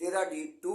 13D2,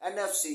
NFC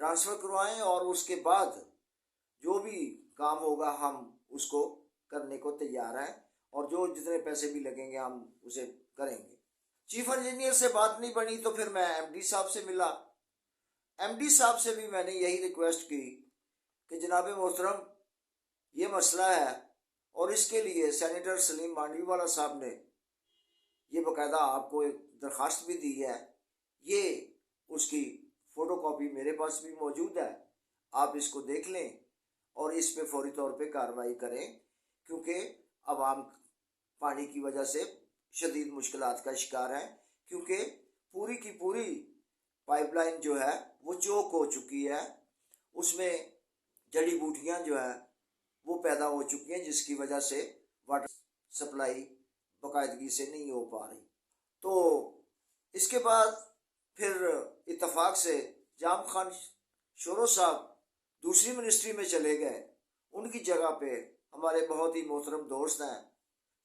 transfer کروائیں اور اس کے بعد جو بھی کام ہوگا ہم اس کو کرنے کو تیار ہیں، اور جو جتنے پیسے بھی لگیں گے ہم اسے کریں گے۔ چیف انجینئر سے بات نہیں بنی تو پھر میں ایم ڈی صاحب سے ملا۔ ایم ڈی صاحب سے بھی میں نے یہی ریکویسٹ کی کہ جناب محترم یہ مسئلہ ہے، اور اس کے لیے سینیٹر سلیم مانڈوی والا صاحب نے یہ باقاعدہ آپ کو ایک درخواست بھی دی ہے، یہ اس کی فوٹو کاپی میرے پاس بھی موجود ہے، آپ اس کو دیکھ لیں اور اس پہ فوری طور پہ کارروائی کریں، کیونکہ عوام پانی کی وجہ سے شدید مشکلات کا شکار ہیں، کیونکہ پوری کی پوری پائپ لائن جو ہے وہ چوک ہو چکی ہے، اس میں جڑی بوٹیاں جو ہیں وہ پیدا ہو چکی ہیں، جس کی وجہ سے واٹر سپلائی باقاعدگی سے نہیں ہو پا رہی۔ تو اس کے بعد پھر اتفاق سے جام خان شورو صاحب دوسری منسٹری میں چلے گئے، ان کی جگہ پہ ہمارے بہت ہی محترم دوست ہیں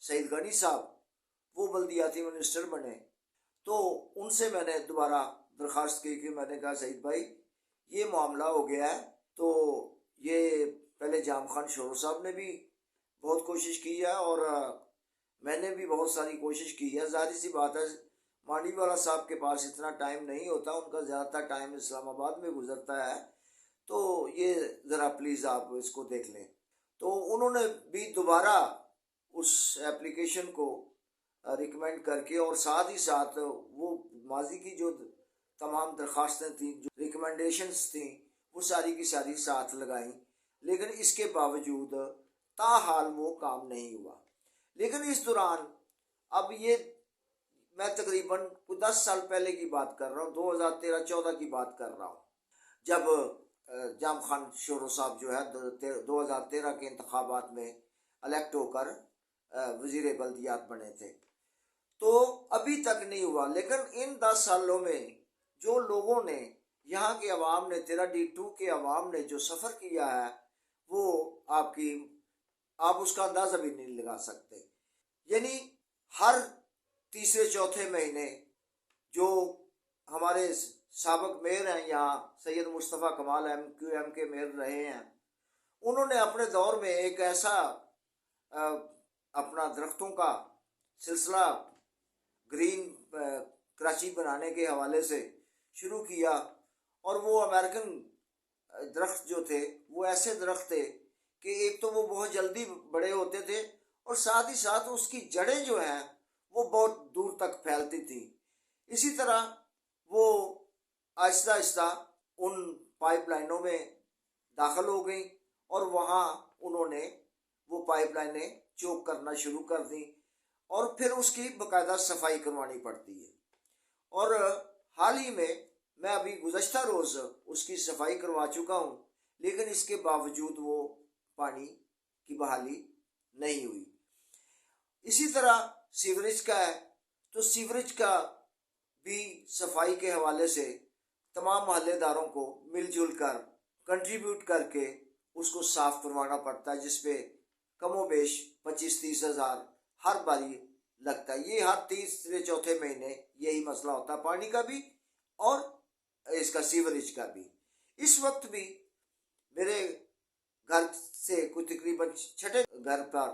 سعید غنی صاحب، وہ بلدیاتی منسٹر بنے۔ تو ان سے میں نے دوبارہ درخواست کی کہ میں نے کہا سعید بھائی یہ معاملہ ہو گیا ہے، تو یہ پہلے جام خان شورو صاحب نے بھی بہت کوشش کی ہے اور میں نے بھی بہت ساری کوشش کی ہے، ظاہر سی بات ہے مانڈی والا صاحب کے پاس اتنا ٹائم نہیں ہوتا، ان کا زیادہ تر ٹائم اسلام آباد میں گزرتا ہے، تو یہ ذرا پلیز آپ اس کو دیکھ لیں۔ تو انہوں نے بھی دوبارہ اس اپلیکیشن کو ریکمینڈ کر کے اور ساتھ ہی ساتھ وہ ماضی کی جو تمام درخواستیں تھیں، جو ریکمینڈیشنز تھیں، وہ ساری کی ساری ساتھ لگائیں، لیکن اس کے باوجود تاحال وہ کام نہیں ہوا۔ لیکن اس دوران اب یہ میں تقریباً 10 سال پہلے کی بات کر رہا ہوں، 2013-14 کی بات کر رہا ہوں، جب جام خان شورو صاحب جو ہے 2013 کے انتخابات میں الیکٹ ہو کر وزیر بلدیات بنے تھے، تو ابھی تک نہیں ہوا۔ لیکن ان 10 سالوں میں جو لوگوں نے، یہاں کے عوام نے، 13D2 کے عوام نے جو سفر کیا ہے وہ آپ اس کا اندازہ بھی نہیں لگا سکتے۔ یعنی ہر تیسرے چوتھے مہینے جو ہمارے سابق میئر ہیں یہاں سید مصطفیٰ کمال MQM کے میئر رہے ہیں، انہوں نے اپنے دور میں ایک ایسا اپنا درختوں کا سلسلہ گرین کراچی بنانے کے حوالے سے شروع کیا، اور وہ امریکن درخت جو تھے وہ ایسے درخت تھے کہ ایک تو وہ بہت جلدی بڑے ہوتے تھے، اور ساتھ ہی ساتھ اس کی جڑیں جو ہیں وہ بہت دور تک پھیلتی تھیں۔ اسی طرح وہ آہستہ آہستہ ان پائپ لائنوں میں داخل ہو گئیں، اور وہاں انہوں نے وہ پائپ لائنیں چوک کرنا شروع کر دیں، اور پھر اس کی باقاعدہ صفائی کروانی پڑتی ہے۔ اور حال ہی میں ابھی گزشتہ روز اس کی صفائی کروا چکا ہوں، لیکن اس کے باوجود وہ پانی کی بحالی نہیں ہوئی۔ اسی طرح سیوریج کا ہے، تو سیوریج کا بھی صفائی کے حوالے سے تمام محلے داروں کو مل جل کر کنٹریبیوٹ کر کے اس کو صاف کروانا پڑتا ہے، جس پہ کم و بیش 25-30 ہزار ہر باری لگتا ہے۔ یہ ہر تیسرے چوتھے مہینے یہی مسئلہ ہوتا ہے، پانی کا بھی اور اس کا سیوریج کا بھی۔ اس وقت بھی میرے گھر سے کچھ تقریباً 6 گھر پر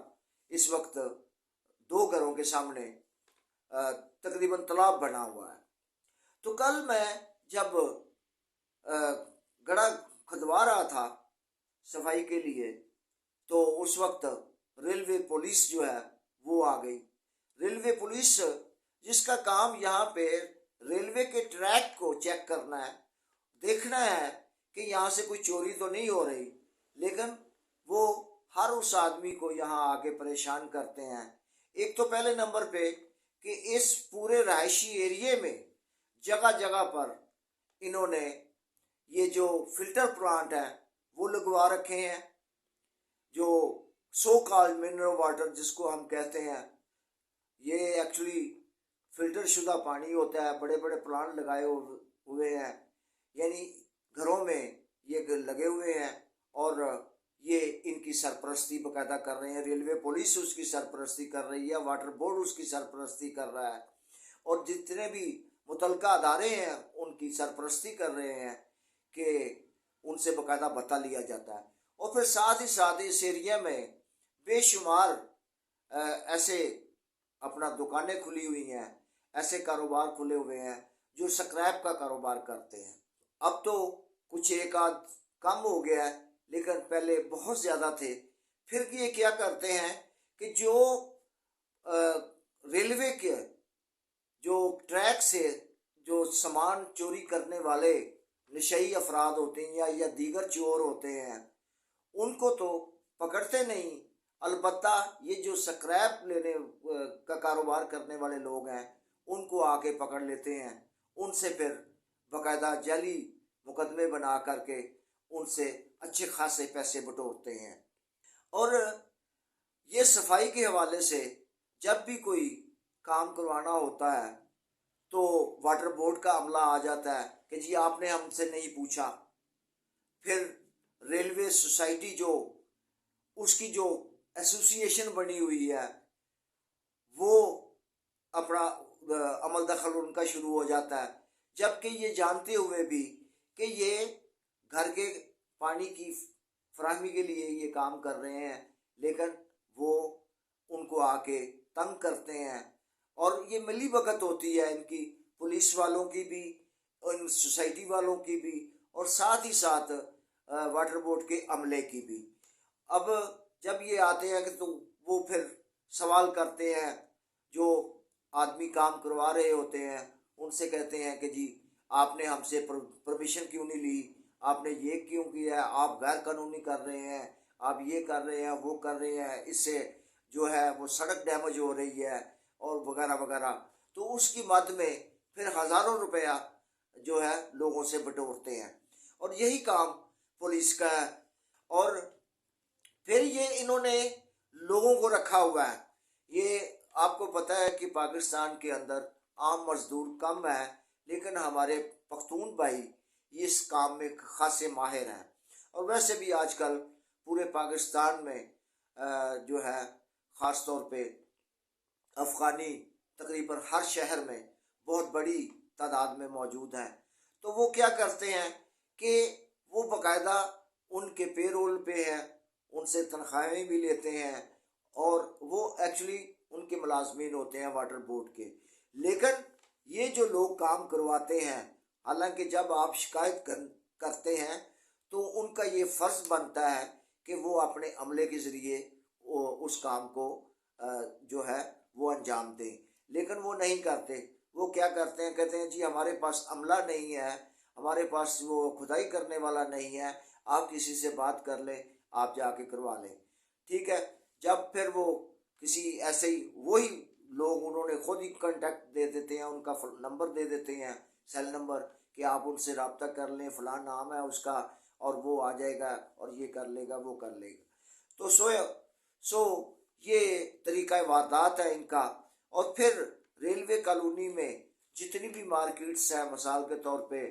اس وقت 2 گھروں کے سامنے تقریباً تالاب بنا ہوا ہے۔ تو کل میں جب گڑھا کھدوا رہا تھا صفائی کے لیے، تو اس وقت ریلوے پولیس جو ہے وہ آ گئی۔ ریلوے پولیس جس کا کام یہاں پہ ریلوے کے ٹریک کو چیک کرنا ہے، دیکھنا ہے کہ یہاں سے کوئی چوری تو نہیں ہو رہی، لیکن وہ ہر اس آدمی کو یہاں آ کے پریشان کرتے ہیں۔ ایک تو پہلے نمبر پہ کہ اس پورے رہائشی ایریے میں جگہ جگہ پر انہوں نے یہ جو فلٹر پلانٹ ہیں وہ لگوا رکھے ہیں، جو سو کال منرل واٹر جس کو ہم کہتے ہیں، یہ ایکچولی فلٹر شدہ پانی ہوتا ہے، بڑے بڑے پلانٹ لگائے ہوئے ہیں، یعنی گھروں میں یہ لگے ہوئے ہیں، اور یہ ان کی سرپرستی باقاعدہ کر رہے ہیں۔ ریلوے پولیس اس کی سرپرستی کر رہی ہے، واٹر بورڈ اس کی سرپرستی کر رہا ہے، اور جتنے بھی متعلقہ ادارے ہیں ان کی سرپرستی کر رہے ہیں کہ ان سے باقاعدہ بتا لیا جاتا ہے۔ اور پھر ساتھ ہی ساتھ اس ایریا میں بے شمار ایسے اپنا دکانیں کھلی ہوئی ہیں، ایسے کاروبار کھلے ہوئے ہیں جو سکریپ کا کاروبار کرتے ہیں۔ اب تو کچھ ایک آدھ کم ہو گیا ہے، لیکن پہلے بہت زیادہ تھے۔ پھر یہ کیا کرتے ہیں کہ جو ریلوے کے جو ٹریک سے جو سامان چوری کرنے والے نشئی افراد ہوتے ہیں یا دیگر چور ہوتے ہیں، ان کو تو پکڑتے نہیں، البتہ یہ جو سکریپ لینے کا کاروبار کرنے والے لوگ ہیں ان کو آ کے پکڑ لیتے ہیں، ان سے پھر باقاعدہ جعلی مقدمے بنا کر کے ان سے اچھے خاصے پیسے بٹورتے ہیں۔ اور یہ صفائی کے حوالے سے جب بھی کوئی کام کروانا ہوتا ہے تو واٹر بورڈ کا عملہ آ جاتا ہے کہ جی آپ نے ہم سے نہیں پوچھا۔ پھر ریلوے سوسائٹی جو اس کی جو ایسوسیشن بنی ہوئی ہے وہ اپنا عمل دخل ان کا شروع ہو جاتا ہے، جبکہ یہ جانتے ہوئے بھی کہ یہ گھر کے پانی کی فراہمی کے لیے یہ کام کر رہے ہیں، لیکن وہ ان کو آ کے تنگ کرتے ہیں۔ اور یہ ملی بھگت ہوتی ہے ان کی، پولیس والوں کی بھی، ان سوسائٹی والوں کی بھی، اور ساتھ ہی ساتھ واٹر بورڈ کے عملے کی بھی۔ اب جب یہ آتے ہیں کہ تو وہ پھر سوال کرتے ہیں، جو آدمی کام کروا رہے ہوتے ہیں ان سے کہتے ہیں کہ جی آپ نے ہم سے پرمیشن کیوں نہیں لی، آپ نے یہ کیوں کیا ہے، آپ غیر قانونی کر رہے ہیں، آپ یہ کر رہے ہیں، وہ کر رہے ہیں، اس سے جو ہے وہ سڑک ڈیمیج ہو رہی ہے اور وغیرہ وغیرہ۔ تو اس کی مد میں پھر ہزاروں روپیہ جو ہے لوگوں سے بٹورتے ہیں، اور یہی کام پولیس کا ہے۔ اور پھر یہ انہوں نے لوگوں کو رکھا ہوا ہے۔ یہ آپ کو پتہ ہے کہ پاکستان کے اندر عام مزدور کم ہے، لیکن ہمارے پختون بھائی اس کام میں خاصے ماہر ہیں۔ اور ویسے بھی آج کل پورے پاکستان میں جو ہے خاص طور پہ افغانی تقریباً ہر شہر میں بہت بڑی تعداد میں موجود ہیں۔ تو وہ کیا کرتے ہیں کہ وہ باقاعدہ ان کے پے رول پہ ہیں، ان سے تنخواہیں بھی لیتے ہیں، اور وہ ایکچولی ان کے ملازمین ہوتے ہیں واٹر بورڈ کے۔ لیکن یہ جو لوگ کام کرواتے ہیں، حالانکہ جب آپ شکایت کرتے ہیں تو ان کا یہ فرض بنتا ہے کہ وہ اپنے عملے کے ذریعے اس کام کو جو ہے وہ انجام دیں، لیکن وہ نہیں کرتے۔ وہ کیا کرتے ہیں، کہتے ہیں جی ہمارے پاس عملہ نہیں ہے، ہمارے پاس وہ کھدائی کرنے والا نہیں ہے، آپ کسی سے بات کر لیں، آپ جا کے کروا لیں۔ ٹھیک ہے، جب پھر وہ کسی ایسے ہی وہی لوگ انہوں نے خود ہی کانٹیکٹ دے دیتے ہیں، ان کا نمبر دے دیتے ہیں، سیل نمبر، کہ آپ ان سے رابطہ کر لیں، فلاں نام ہے اس کا، اور وہ آ جائے گا اور یہ کر لے گا، وہ کر لے گا۔ تو سو یہ طریقہ واردات ہے ان کا۔ اور پھر ریلوے کالونی میں جتنی بھی مارکیٹس ہیں، مثال کے طور پہ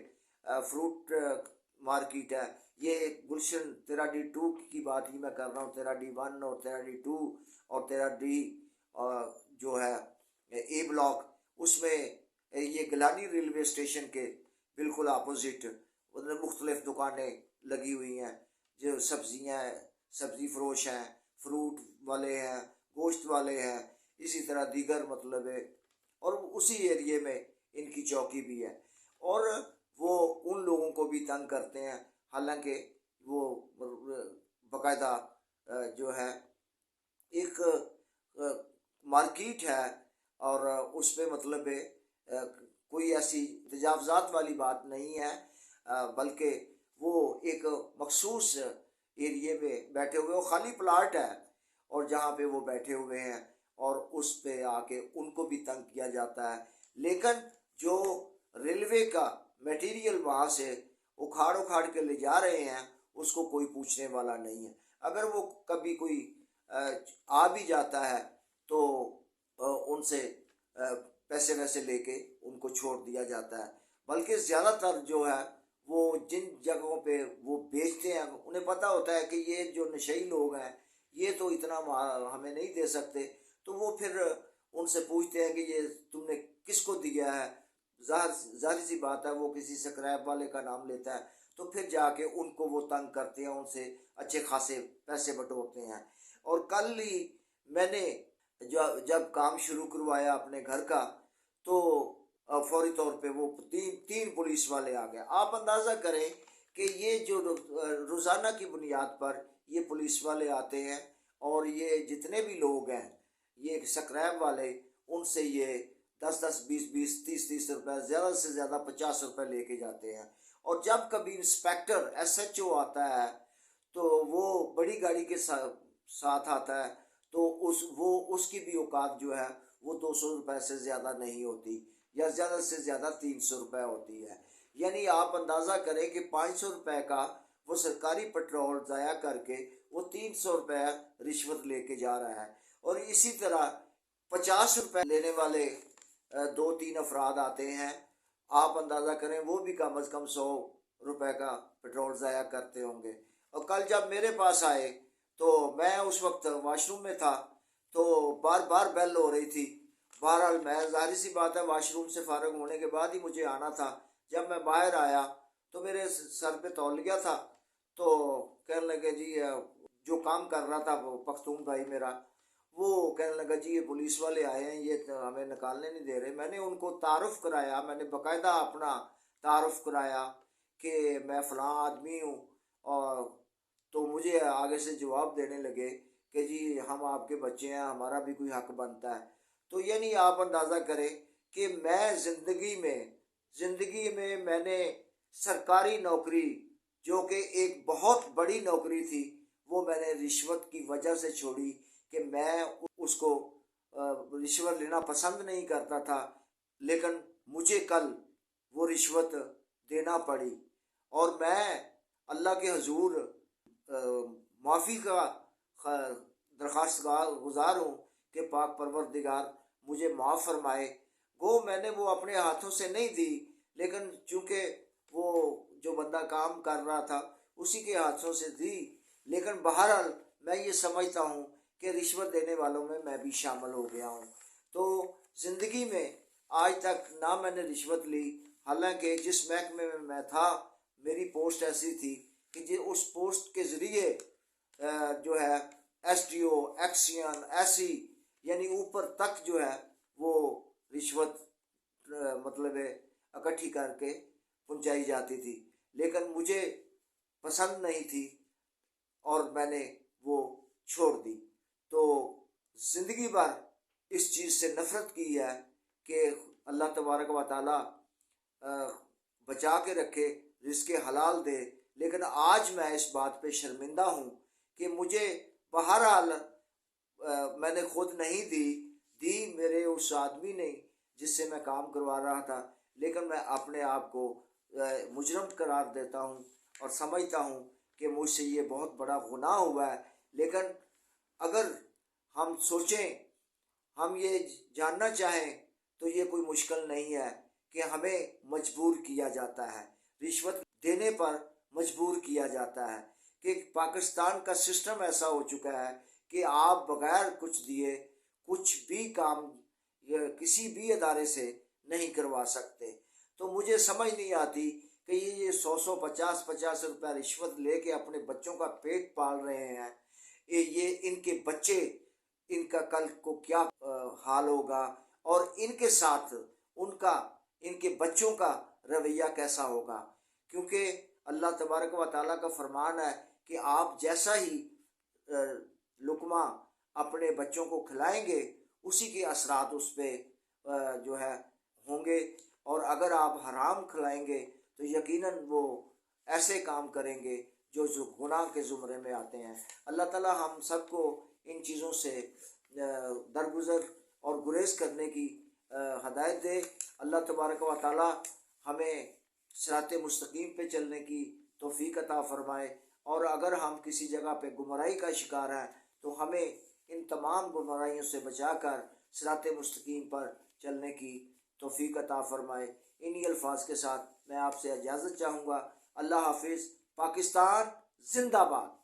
فروٹ مارکیٹ ہے، یہ گلشن 13D2 کی بات ہی میں کر رہا ہوں، 13D1 اور 13D2 اور 13D جو ہے اے بلاک، اس میں یہ گلانی ریلوے اسٹیشن کے بالکل اپوزٹ مختلف دکانیں لگی ہوئی ہیں، جو سبزیاں سبزی فروش ہیں، فروٹ والے ہیں، گوشت والے ہیں، اسی طرح دیگر مطلب ہے، اور اسی ایریے میں ان کی چوکی بھی ہے، اور وہ ان لوگوں کو بھی تنگ کرتے ہیں۔ حالانکہ وہ باقاعدہ جو ہے ایک مارکیٹ ہے، اور اس پہ مطلب کوئی ایسی تجاوزات والی بات نہیں ہے، بلکہ وہ ایک مخصوص ایریے میں بیٹھے ہوئے، وہ خالی پلاٹ ہے، اور جہاں پہ وہ بیٹھے ہوئے ہیں، اور اس پہ آ کے ان کو بھی تنگ کیا جاتا ہے۔ لیکن جو ریلوے کا میٹیریل وہاں سے اکھاڑ کے لے جا رہے ہیں اس کو کوئی پوچھنے والا نہیں ہے۔ اگر وہ کبھی کوئی آ بھی جاتا ہے تو ان سے پیسے ویسے لے کے ان کو چھوڑ دیا جاتا ہے، بلکہ زیادہ تر جو ہے وہ جن جگہوں پہ وہ بیچتے ہیں انہیں پتہ ہوتا ہے کہ یہ جو نشئی لوگ ہیں یہ تو اتنا ہمیں نہیں دے سکتے، تو وہ پھر ان سے پوچھتے ہیں کہ یہ تم نے کس کو دیا ہے، ظاہر سی بات ہے وہ کسی سکریپ والے کا نام لیتا ہے تو پھر جا کے ان کو وہ تنگ کرتے ہیں، ان سے اچھے خاصے پیسے بٹورتے ہیں۔ اور کل ہی میں نے جب کام شروع کروایا اپنے گھر کا تو فوری طور پہ وہ تین پولیس والے آ گئے۔ آپ اندازہ کریں کہ یہ جو روزانہ کی بنیاد پر یہ پولیس والے آتے ہیں اور یہ جتنے بھی لوگ ہیں یہ سکریپ والے، ان سے یہ 10 20 30 روپے، زیادہ سے زیادہ 50 روپے لے کے جاتے ہیں۔ اور جب کبھی انسپیکٹر SHO آتا ہے تو وہ بڑی گاڑی کے ساتھ آتا ہے تو اس کی بھی اوقات جو ہے وہ 200 روپے سے زیادہ نہیں ہوتی، یا زیادہ سے زیادہ 300 روپے ہوتی ہے۔ یعنی آپ اندازہ کریں کہ 500 روپے کا وہ سرکاری پیٹرول ضائع کر کے وہ 300 روپے رشوت لے کے جا رہا ہے۔ اور اسی طرح 50 روپے لینے والے 2-3 افراد آتے ہیں، آپ اندازہ کریں وہ بھی کم از کم 100 روپے کا پیٹرول ضائع کرتے ہوں گے۔ اور کل جب میرے پاس آئے تو میں اس وقت واش روم میں تھا تو بار بار بیل ہو رہی تھی۔ بہرحال میں ظاہر سی بات ہے واش روم سے فارغ ہونے کے بعد ہی مجھے آنا تھا۔ جب میں باہر آیا تو میرے سر پہ تولیہ تھا تو کہنے لگے جی جو کام کر رہا تھا وہ پختون بھائی میرا، وہ کہنے لگا جی یہ پولیس والے آئے ہیں، یہ ہمیں نکالنے نہیں دے رہے۔ میں نے ان کو تعارف کرایا، میں نے باقاعدہ اپنا تعارف کرایا کہ میں فلاں آدمی ہوں، اور تو مجھے آگے سے جواب دینے لگے کہ جی ہم آپ کے بچے ہیں، ہمارا بھی کوئی حق بنتا ہے۔ تو یعنی آپ اندازہ کریں کہ میں زندگی میں میں نے سرکاری نوکری جو کہ ایک بہت بڑی نوکری تھی وہ میں نے رشوت کی وجہ سے چھوڑی کہ میں اس کو رشوت لینا پسند نہیں کرتا تھا، لیکن مجھے کل وہ رشوت دینا پڑی۔ اور میں اللہ کے حضور معافی کا درخواست گزار ہوں کہ پاک پروردگار مجھے معاف فرمائے۔ گو میں نے وہ اپنے ہاتھوں سے نہیں دی، لیکن چونکہ وہ جو بندہ کام کر رہا تھا اسی کے ہاتھوں سے دی، لیکن بہرحال میں یہ سمجھتا ہوں کہ رشوت دینے والوں میں بھی شامل ہو گیا ہوں۔ تو زندگی میں آج تک نہ میں نے رشوت لی، حالانکہ جس محکمے میں میں تھا میری پوسٹ ایسی تھی کہ اس پوسٹ کے ذریعے جو ہے SDO ایکسین ایسی یعنی اوپر تک جو ہے وہ رشوت مطلب اکٹھی کر کے پہنچائی جاتی تھی، لیکن مجھے پسند نہیں تھی اور میں نے وہ چھوڑ دی۔ تو زندگی بھر اس چیز سے نفرت کی ہے کہ اللہ تبارک و تعالی بچا کے رکھے، رزق حلال دے، لیکن آج میں اس بات پہ شرمندہ ہوں کہ مجھے بہرحال میں نے خود نہیں دی میرے اس آدمی نے جس سے میں کام کروا رہا تھا، لیکن میں اپنے آپ کو مجرم قرار دیتا ہوں اور سمجھتا ہوں کہ مجھ سے یہ بہت بڑا گناہ ہوا ہے۔ لیکن اگر ہم سوچیں، ہم یہ جاننا چاہیں تو یہ کوئی مشکل نہیں ہے کہ ہمیں مجبور کیا جاتا ہے، رشوت دینے پر مجبور کیا جاتا ہے، کہ پاکستان کا سسٹم ایسا ہو چکا ہے کہ آپ بغیر کچھ دیے کچھ بھی کام کسی بھی ادارے سے نہیں کروا سکتے۔ تو مجھے سمجھ نہیں آتی کہ یہ 100 50 روپے رشوت لے کے اپنے بچوں کا پیٹ پال رہے ہیں، یہ ان کے بچے، ان کا کل کو کیا حال ہوگا، اور ان کے ساتھ ان کے بچوں کا رویہ کیسا ہوگا، کیونکہ اللہ تبارک و تعالیٰ کا فرمان ہے کہ آپ جیسا ہی لقمہ اپنے بچوں کو کھلائیں گے اسی کے اثرات اس پہ جو ہے ہوں گے، اور اگر آپ حرام کھلائیں گے تو یقیناً وہ ایسے کام کریں گے جو گناہ کے زمرے میں آتے ہیں۔ اللہ تعالیٰ ہم سب کو ان چیزوں سے درگزر اور گریز کرنے کی ہدایت دے۔ اللہ تبارک و تعالیٰ ہمیں صراط مستقیم پہ چلنے کی توفیق عطا فرمائے، اور اگر ہم کسی جگہ پہ گمراہی کا شکار ہیں تو ہمیں ان تمام گمراہیوں سے بچا کر صراط مستقیم پر چلنے کی توفیق عطا فرمائے۔ انہی الفاظ کے ساتھ میں آپ سے اجازت چاہوں گا۔ اللہ حافظ۔ پاکستان زندہ باد۔